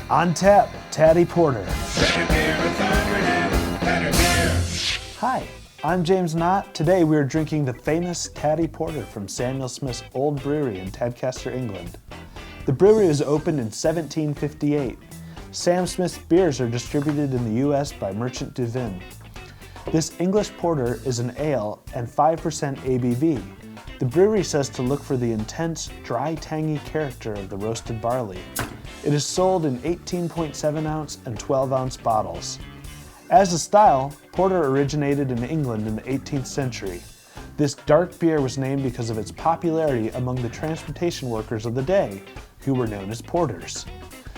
On Tap Taddy Porter. Hi, I'm James Knott. Today we are drinking the famous Taddy Porter from Samuel Smith's Old Brewery in Tadcaster, England. The brewery was opened in 1758. Sam Smith's beers are distributed in the U.S. by Merchant de Vin. This English porter is an ale and 5% ABV. The brewery says to look for the intense, dry, tangy character of the roasted barley. It is sold in 18.7 ounce and 12 ounce bottles. As a style, porter originated in England in the 18th century. This dark beer was named because of its popularity among the transportation workers of the day, who were known as porters.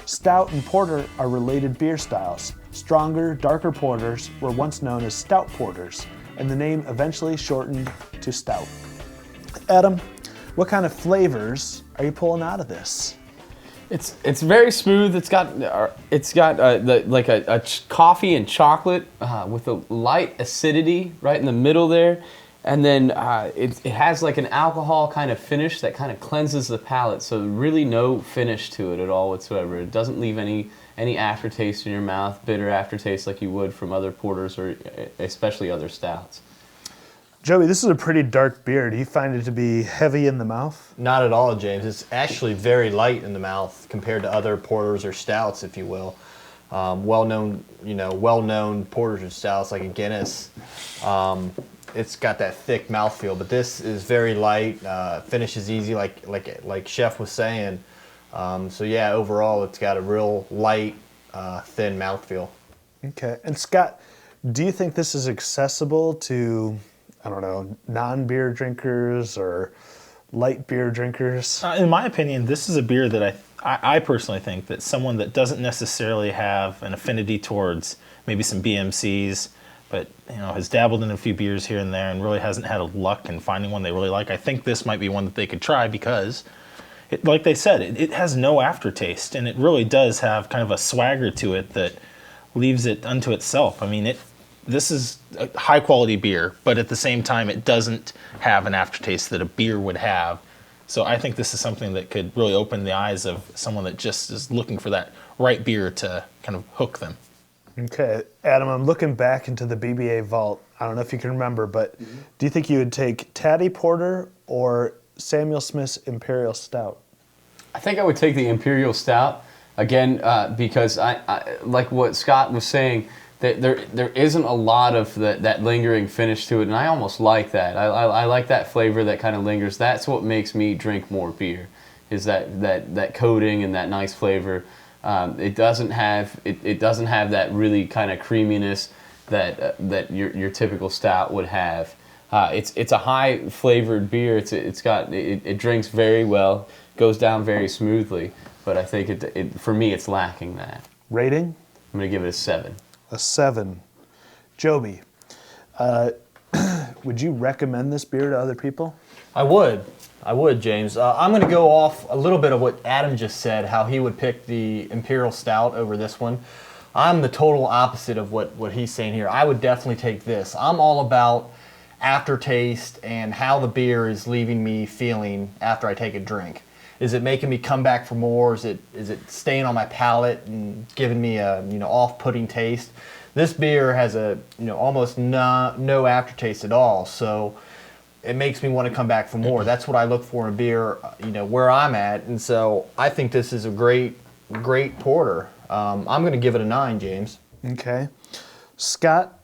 Stout and porter are related beer styles. Stronger, darker porters were once known as stout porters, and the name eventually shortened to stout. Adam, what kind of flavors are you pulling out of this? It's very smooth. It's got coffee and chocolate with a light acidity right in the middle there, and then it has like an alcohol kind of finish that kind of cleanses the palate. So really no finish to it at all whatsoever. It doesn't leave any aftertaste in your mouth, bitter aftertaste like you would from other porters or especially other stouts. Joey, this is a pretty dark beer. Do you find it to be heavy in the mouth? Not at all, James. It's actually very light in the mouth compared to other porters or stouts, if you will. Well-known porters and stouts like a Guinness. It's got that thick mouthfeel, but this is very light. Finishes easy, like Chef was saying. So yeah, overall, it's got a real light, thin mouthfeel. Okay, and Scott, do you think this is accessible to, I don't know, non-beer drinkers or light beer drinkers? In my opinion, this is a beer that I personally think that someone that doesn't necessarily have an affinity towards maybe some BMCs, but has dabbled in a few beers here and there and really hasn't had a luck in finding one they really like, I think this might be one that they could try because, like they said, it has no aftertaste, and it really does have kind of a swagger to it that leaves it unto itself. I mean, this is a high quality beer, but at the same time, it doesn't have an aftertaste that a beer would have. So I think this is something that could really open the eyes of someone that just is looking for that right beer to kind of hook them. Okay, Adam, I'm looking back into the BBA vault. I don't know if you can remember, but do you think you would take Taddy Porter or Samuel Smith's Imperial Stout? I think I would take the Imperial Stout again because I like what Scott was saying. There isn't a lot of that lingering finish to it, and I almost like that. I like that flavor that kind of lingers. That's what makes me drink more beer, is that coating and that nice flavor. It doesn't have that really kind of creaminess that your typical stout would have. It's a high flavored beer. It drinks very well, goes down very smoothly, but I think for me it's lacking that. Rating? I'm gonna give it a 7. A 7. Joby, would you recommend this beer to other people? I would, James. I'm going to go off a little bit of what Adam just said, how he would pick the Imperial Stout over this one. I'm the total opposite of what he's saying here. I would definitely take this. I'm all about aftertaste and how the beer is leaving me feeling after I take a drink. Is it making me come back for more? Is it staying on my palate and giving me a off-putting taste? This beer has almost no aftertaste at all, so it makes me want to come back for more. That's what I look for in a beer, where I'm at, and so I think this is a great porter. I'm going to give it a 9, James. Okay, Scott,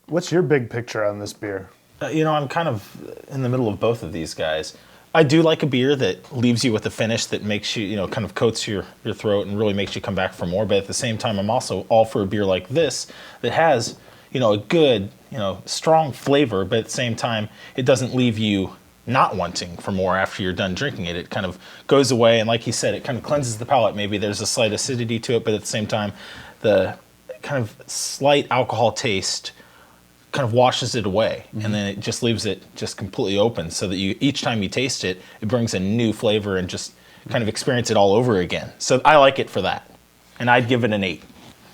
what's your big picture on this beer? I'm kind of in the middle of both of these guys. I do like a beer that leaves you with a finish that makes you, kind of coats your throat and really makes you come back for more. But at the same time, I'm also all for a beer like this that has, a good, strong flavor, but at the same time, it doesn't leave you not wanting for more after you're done drinking it. It kind of goes away, and like you said, it kind of cleanses the palate. Maybe there's a slight acidity to it, but at the same time, the kind of slight alcohol taste kind of washes it away, and then it just leaves it just completely open so that each time you taste it, it brings a new flavor and just kind of experience it all over again. So I like it for that, and I'd give it an 8.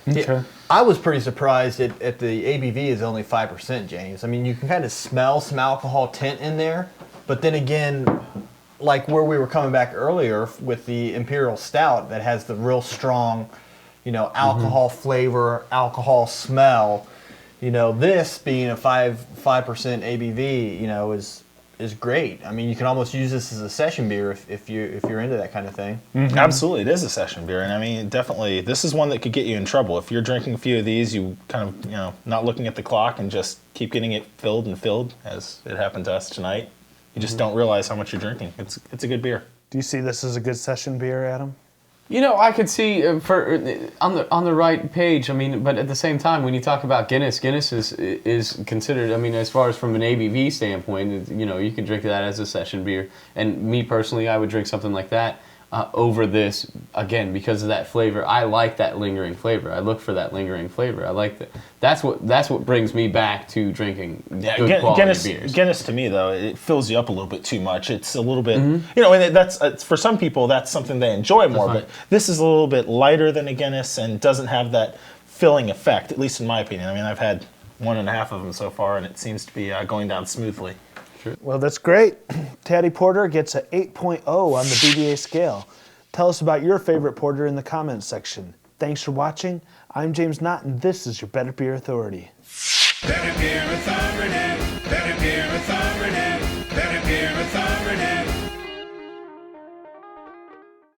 Okay. Yeah, I was pretty surprised at the ABV is only 5%, James. I mean, you can kind of smell some alcohol tint in there, but then again, like where we were coming back earlier with the Imperial Stout that has the real strong alcohol flavor, alcohol smell. This being a 5% ABV, is great. I mean, you can almost use this as a session beer if you're into that kind of thing. Mm-hmm. Absolutely, it is a session beer, and I mean, definitely, this is one that could get you in trouble if you're drinking a few of these. You kind of, not looking at the clock and just keep getting it filled and filled, as it happened to us tonight. You just don't realize how much you're drinking. It's a good beer. Do you see this as a good session beer, Adam? I could see on the right page. I mean, but at the same time, when you talk about Guinness is considered. I mean, as far as from an ABV standpoint, you can drink that as a session beer. And me personally, I would drink something like that over this again because of that flavor. I like that lingering flavor. I look for that lingering flavor. I like that. That's what brings me back to drinking good quality beers. Guinness to me though, it fills you up a little bit too much. It's a little bit, and that's for some people that's something they enjoy more. But this is a little bit lighter than a Guinness and doesn't have that filling effect, at least in my opinion. I mean, I've had 1.5 of them so far, and it seems to be going down smoothly. Well, that's great. Taddy Porter gets a 8.0 on the BDA scale. Tell us about your favorite porter in the comments section. Thanks for watching. I'm James Knott, and this is your Better Beer Authority. Better beer